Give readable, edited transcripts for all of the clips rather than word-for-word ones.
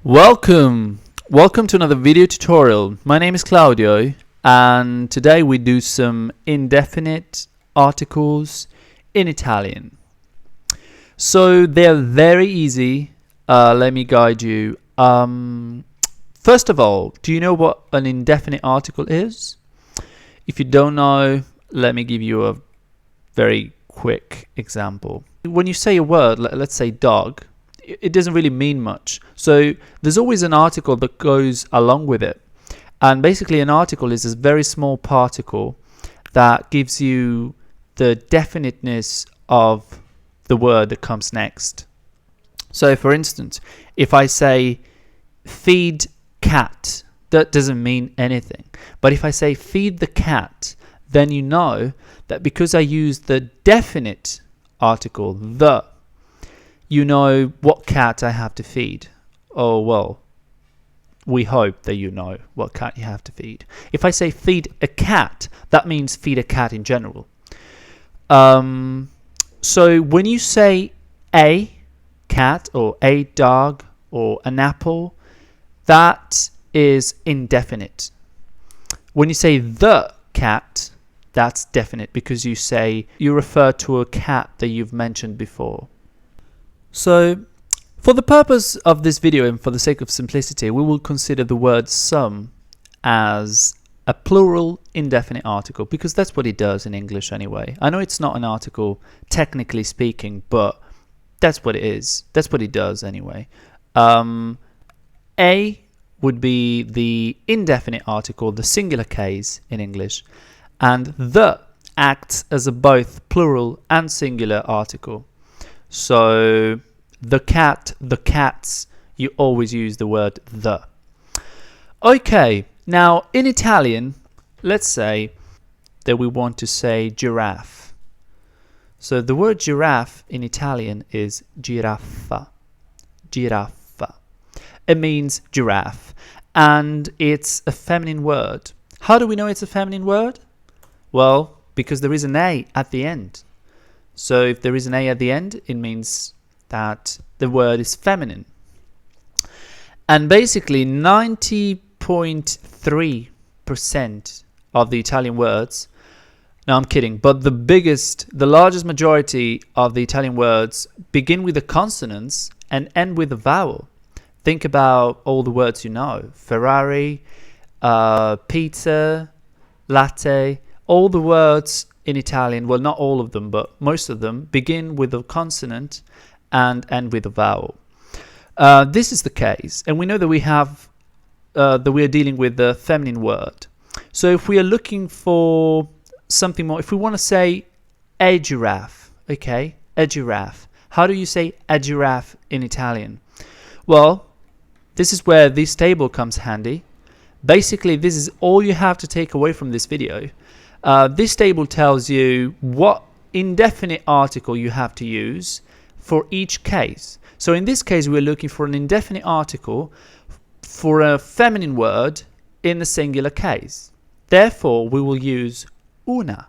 Welcome to another video tutorial. My name is Claudio and today we do some indefinite articles in Italian. So they're very easy. Let me guide you. First of all, do you know what an indefinite article is? If you don't know, let me give you a very quick example. When you say a word, let's say dog, it doesn't really mean much. So there's always an article that goes along with it. And basically an article is a very small particle that gives you the definiteness of the word that comes next. So for instance, if I say feed cat, that doesn't mean anything. But if I say feed the cat, then you know that because I use the definite article, the, you know what cat I have to feed. Oh, well, we hope that you know what cat you have to feed. If I say feed a cat, that means feed a cat in general. So when you say a cat or a dog or an apple, that is indefinite. When you say the cat, that's definite because you refer to a cat that you've mentioned before. So, for the purpose of this video and for the sake of simplicity, we will consider the word some as a plural indefinite article because that's what it does in English anyway. I know it's not an article technically speaking, but that's what it is. That's what it does anyway. A would be the indefinite article, the singular case in English, and the acts as a both plural and singular article. So the cat, the cats, you always use the word the. Okay, now in Italian, let's say that we want to say giraffe. So the word giraffe in Italian is giraffa. Giraffa. It means giraffe and it's a feminine word. How do we know it's a feminine word? Well, because there is an A at the end. So if there is an A at the end, it means that the word is feminine. And basically 90.3% of the Italian words, no, I'm kidding, but the largest majority of the Italian words begin with the consonants and end with a vowel. Think about all the words you know: Ferrari, pizza, latte. All the words in Italian, well, not all of them, but most of them begin with a consonant and end with a vowel. This is the case, and we know that we are dealing with the feminine word. So if we are looking for something more, if we want to say a giraffe, okay, a giraffe. How do you say a giraffe in Italian? Well, this is where this table comes handy. Basically, this is all you have to take away from this video. This table tells you what indefinite article you have to use for each case. So in this case, we're looking for an indefinite article for a feminine word in the singular case. Therefore, we will use una.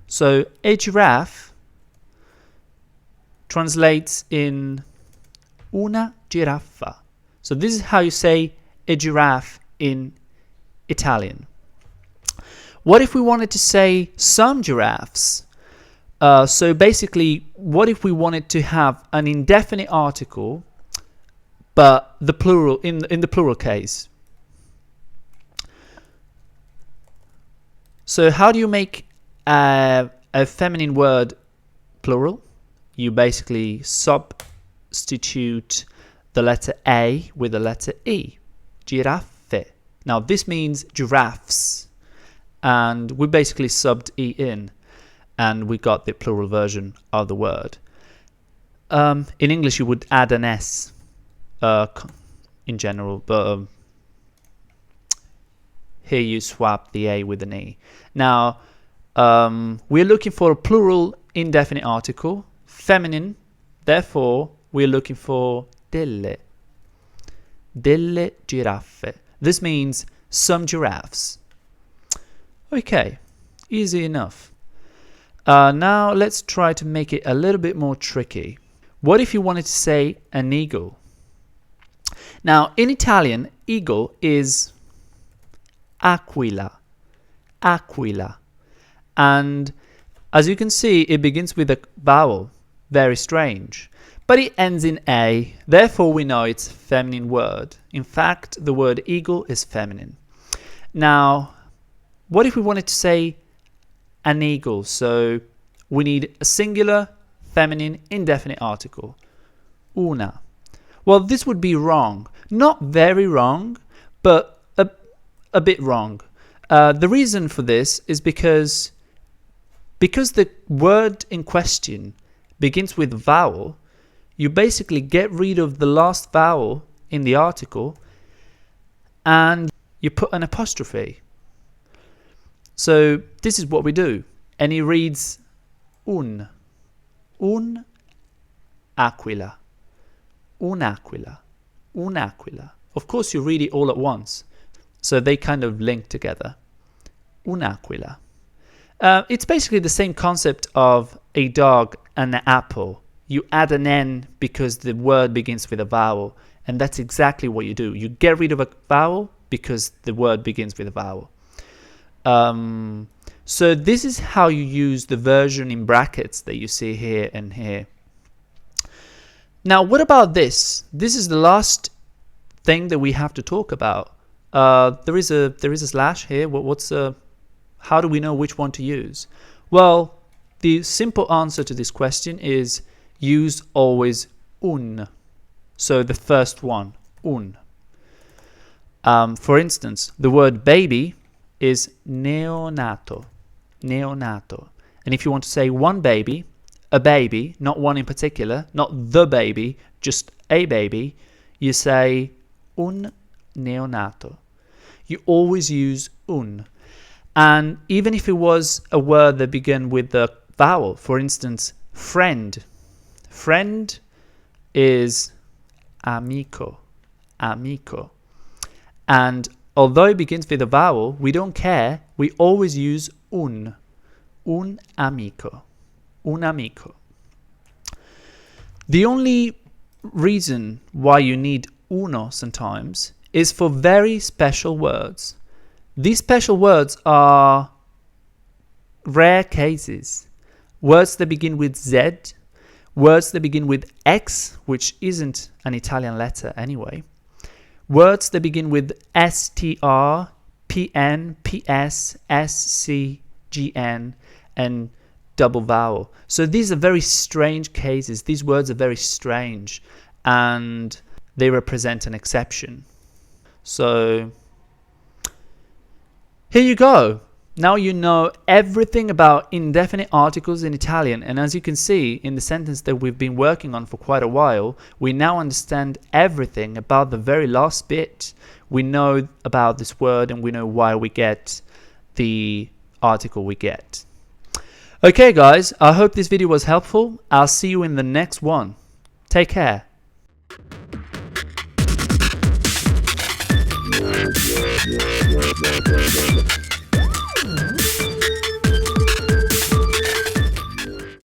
So a giraffe translates in una giraffa. So this is how you say a giraffe in Italian. What if we wanted to say some giraffes? So basically, what if we wanted to have an indefinite article, but the plural in the plural case? So how do you make a feminine word plural? You basically substitute the letter A with the letter E. Giraffe. Now this means giraffes. And we basically subbed E in and we got the plural version of the word. In English you would add an S in general, but here you swap the A with an E. Now we're looking for a plural indefinite article, feminine, therefore we're looking for delle giraffe. This means some giraffes. Okay, easy enough. Now let's try to make it a little bit more tricky. What if you wanted to say an eagle? Now, in Italian, eagle is aquila, aquila. And as you can see, it begins with a vowel, very strange. But it ends in A, therefore we know it's a feminine word. In fact, the word eagle is feminine. Now, what if we wanted to say an eagle? So we need a singular, feminine, indefinite article. Una. Well, this would be wrong. Not very wrong, but a bit wrong. The reason for this is because the word in question begins with vowel, you basically get rid of the last vowel in the article and you put an apostrophe. So this is what we do. And it reads un aquila, un aquila, un aquila. Of course, you read it all at once. So they kind of link together. Un aquila. It's basically the same concept of a dog and an apple. You add an N because the word begins with a vowel. And that's exactly what you do. You get rid of a vowel because the word begins with a vowel. So this is how you use the version in brackets that you see here and here. Now, what about this? This is the last thing that we have to talk about. There is a slash here. How do we know which one to use? Well, the simple answer to this question is use always un. So the first one, un. For instance, the word baby is neonato, neonato. And if you want to say one baby, a baby, not one in particular, not the baby, just a baby, you say un neonato. You always use un. And even if it was a word that began with the vowel, for instance, friend. Friend is amico, amico. And although it begins with a vowel, we don't care. We always use un amico, un amico. The only reason why you need uno sometimes is for very special words. These special words are rare cases. Words that begin with Z, words that begin with X, which isn't an Italian letter anyway. Words that begin with STR, PN, PS, SC, GN, and double vowel. So these are very strange cases. These words are very strange and they represent an exception. So here you go. Now you know everything about indefinite articles in Italian, and as you can see in the sentence that we've been working on for quite a while, we now understand everything about the very last bit. We know about this word and we know why we get the article we get. Okay guys, I hope this video was helpful. I'll see you in the next one. Take care.